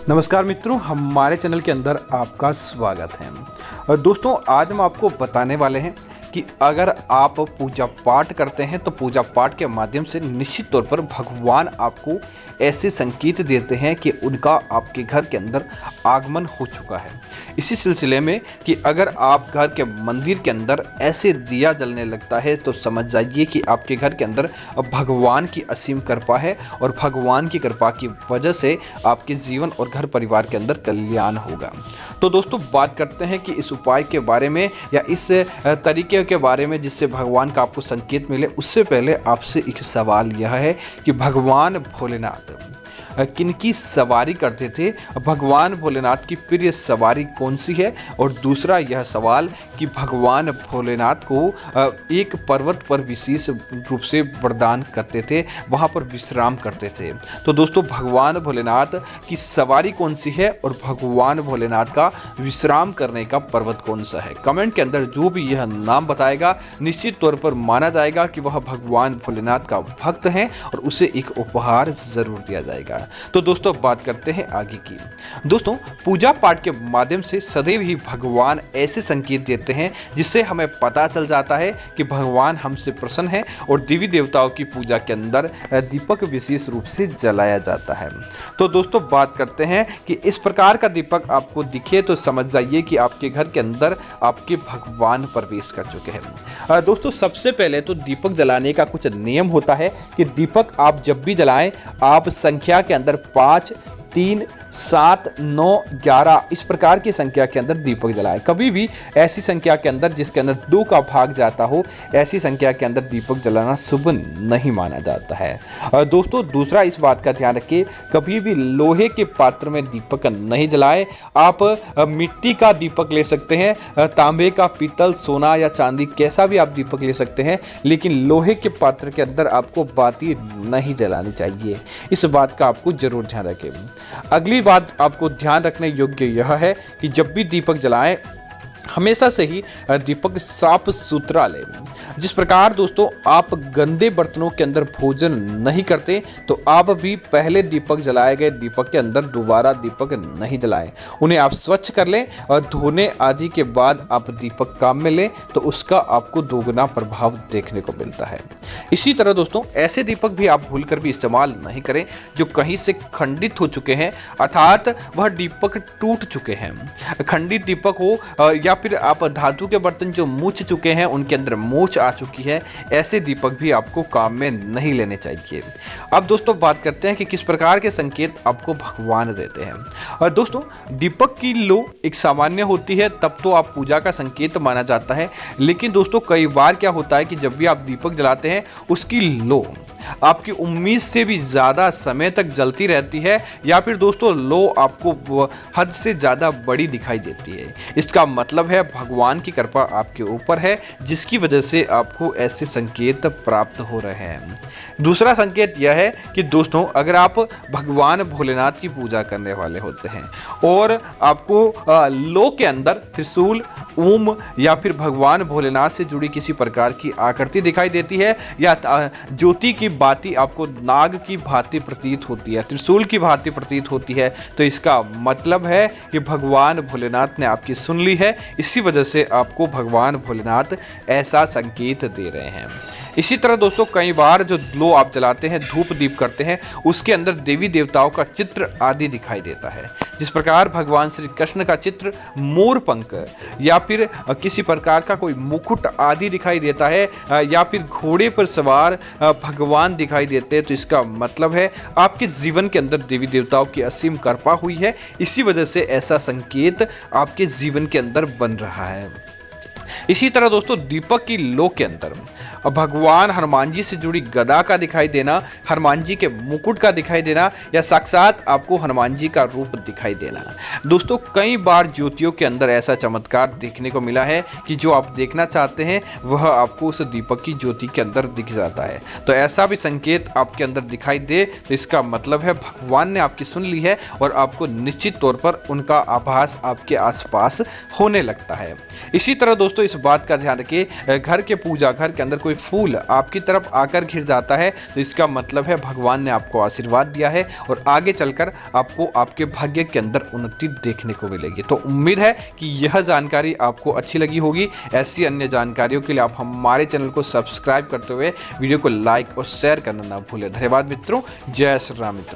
नमस्कार मित्रों, हमारे चैनल के अंदर आपका स्वागत है। दोस्तों, आज हम आपको बताने वाले हैं कि अगर आप पूजा पाठ करते हैं तो पूजा पाठ के माध्यम से निश्चित तौर पर भगवान आपको ऐसे संकेत देते हैं कि उनका आपके घर के अंदर आगमन हो चुका है। इसी सिलसिले में कि अगर आप घर के मंदिर के अंदर ऐसे दिया जलने लगता है तो समझ जाइए कि आपके घर के अंदर भगवान की असीम कृपा है और भगवान की कृपा की वजह से आपके जीवन और घर परिवार के अंदर कल्याण होगा। तो दोस्तों, बात करते हैं कि इस उपाय के बारे में या इस तरीके के बारे में जिससे भगवान का आपको संकेत मिले। उससे पहले आपसे एक सवाल यह है कि भगवान भोलेनाथ किनकी सवारी करते थे, भगवान भोलेनाथ की प्रिय सवारी कौन सी है, और दूसरा यह सवाल कि भगवान भोलेनाथ को एक पर्वत पर विशेष रूप से वरदान करते थे, वहाँ पर विश्राम करते थे। तो दोस्तों, भगवान भोलेनाथ की सवारी कौन सी है और भगवान भोलेनाथ का विश्राम करने का पर्वत कौन सा है, कमेंट के अंदर जो भी यह नाम बताएगा निश्चित तौर पर माना जाएगा कि वह भगवान भोलेनाथ का भक्त है और उसे एक उपहार जरूर दिया जाएगा। तो दोस्तों, बात करते हैं आगे की। दोस्तों, पूजा पाठ के माध्यम से सदैव ही भगवान ऐसे संकेत देते हैं जिससे हमें पता चल जाता है कि भगवान हमसे प्रसन्न है और देवी देवताओं की पूजा के अंदर दीपक विशेष रूप से जलाया जाता है। तो दोस्तों, बात करते हैं कि इस प्रकार का दीपक आपको दिखे तो समझ जाइए कि आपके घर के अंदर आपके भगवान प्रवेश कर चुके हैं। दोस्तों, सबसे पहले तो दीपक जलाने का कुछ नियम होता है कि दीपक आप जब भी जलाएं, आप संख्या के अंदर 5, 3, 7, 9, 11 इस प्रकार की संख्या के अंदर दीपक जलाएं। कभी भी ऐसी संख्या के अंदर जिसके अंदर 2 का भाग जाता हो, ऐसी संख्या के अंदर दीपक जलाना शुभ नहीं माना जाता है। दोस्तों, दूसरा इस बात का ध्यान रखिए, कभी भी लोहे के पात्र में दीपक नहीं जलाएं। आप मिट्टी का दीपक ले सकते हैं, तांबे का, पीतल, सोना या चांदी कैसा भी आप दीपक ले सकते हैं, लेकिन लोहे के पात्र के अंदर आपको बाती नहीं जलानी चाहिए। इस बात का आपको जरूर ध्यान रखें। अगली बात आपको ध्यान रखने योग्य यह है कि जब भी दीपक जलाएं हमेशा से ही दीपक साफ सुथरा लें। जिस प्रकार दोस्तों आप गंदे बर्तनों के अंदर भोजन नहीं करते, तो आप भी पहले दीपक जलाए गए दीपक के अंदर दोबारा दीपक नहीं जलाएं। उन्हें आप स्वच्छ कर लें और धोने आदि के बाद आप दीपक काम में लें तो उसका आपको दोगुना प्रभाव देखने को मिलता है। इसी तरह दोस्तों, ऐसे दीपक भी आप भूलकर भी इस्तेमाल नहीं करें जो कहीं से खंडित हो चुके हैं, अर्थात वह दीपक टूट चुके हैं। खंडित दीपक हो या फिर आप धातु के बर्तन जो मूछ चुके हैं, उनके अंदर मोच आ चुकी है, ऐसे दीपक भी आपको काम में नहीं लेने चाहिए। अब दोस्तों, बात करते हैं कि किस प्रकार के संकेत आपको भगवान देते हैं। और दोस्तों, दीपक की लो एक सामान्य होती है, तब तो आप पूजा का संकेत माना जाता है। लेकिन दोस्तों, कई बार क्या होता है कि जब भी आप दीपक जलाते हैं उसकी लो आपकी उम्मीद से भी ज़्यादा समय तक जलती रहती है, या फिर दोस्तों लो आपको हद से ज़्यादा बड़ी दिखाई देती है। इसका मतलब है भगवान की कृपा आपके ऊपर है, जिसकी वजह से आपको ऐसे संकेत प्राप्त हो रहे हैं। दूसरा संकेत यह है कि दोस्तों, अगर आप भगवान भोलेनाथ की पूजा करने वाले होते हैं और आपको लो के अंदर त्रिशूल, ओम या फिर भगवान भोलेनाथ से जुड़ी किसी प्रकार की आकृति दिखाई देती है, या ज्योति की बाती आपको नाग की भांति प्रतीत होती है, त्रिशूल की भांति प्रतीत होती है, तो इसका मतलब है कि भगवान भोलेनाथ ने आपकी सुन ली है। इसी वजह से आपको भगवान भोलेनाथ ऐसा संकेत दे रहे हैं। इसी तरह दोस्तों, कई बार जो लो आप जलाते हैं, धूप दीप करते हैं, उसके अंदर देवी देवताओं का चित्र आदि दिखाई देता है। जिस प्रकार भगवान श्री कृष्ण का चित्र, मोर पंख या फिर किसी प्रकार का कोई मुकुट आदि दिखाई देता है, या फिर घोड़े पर सवार भगवान दिखाई देते हैं, तो इसका मतलब है आपके जीवन के अंदर देवी देवताओं की असीम कृपा हुई है। इसी वजह से ऐसा संकेत आपके जीवन के अंदर बन रहा है। इसी तरह दोस्तों, दीपक की लो के अंदर भगवान हनुमान जी से जुड़ी गदा का दिखाई देना, हनुमान जी के मुकुट का दिखाई देना, या साक्षात आपको हनुमान जी का रूप दिखाई देना। दोस्तों, कई बार ज्योतियों के अंदर ऐसा चमत्कार देखने को मिला है कि जो आप देखना चाहते हैं वह आपको उस दीपक की ज्योति के अंदर दिख जाता है। तो ऐसा भी संकेत आपके अंदर दिखाई दे तो इसका मतलब है भगवान ने आपकी सुन ली है और आपको निश्चित तौर पर उनका आभास आपके आसपास होने लगता है। इसी तरह दोस्तों, इस बात का ध्यान रखिए, घर के पूजा घर के अंदर कोई कोई फूल आपकी तरफ आकर घिर जाता है तो इसका मतलब है भगवान ने आपको आशीर्वाद दिया है और आगे चलकर आपको आपके भाग्य के अंदर उन्नति देखने को मिलेगी। तो उम्मीद है कि यह जानकारी आपको अच्छी लगी होगी। ऐसी अन्य जानकारियों के लिए आप हमारे चैनल को सब्सक्राइब करते हुए वीडियो को लाइक और शेयर करना ना भूलें। धन्यवाद मित्रों। जय श्री राम मित्रों।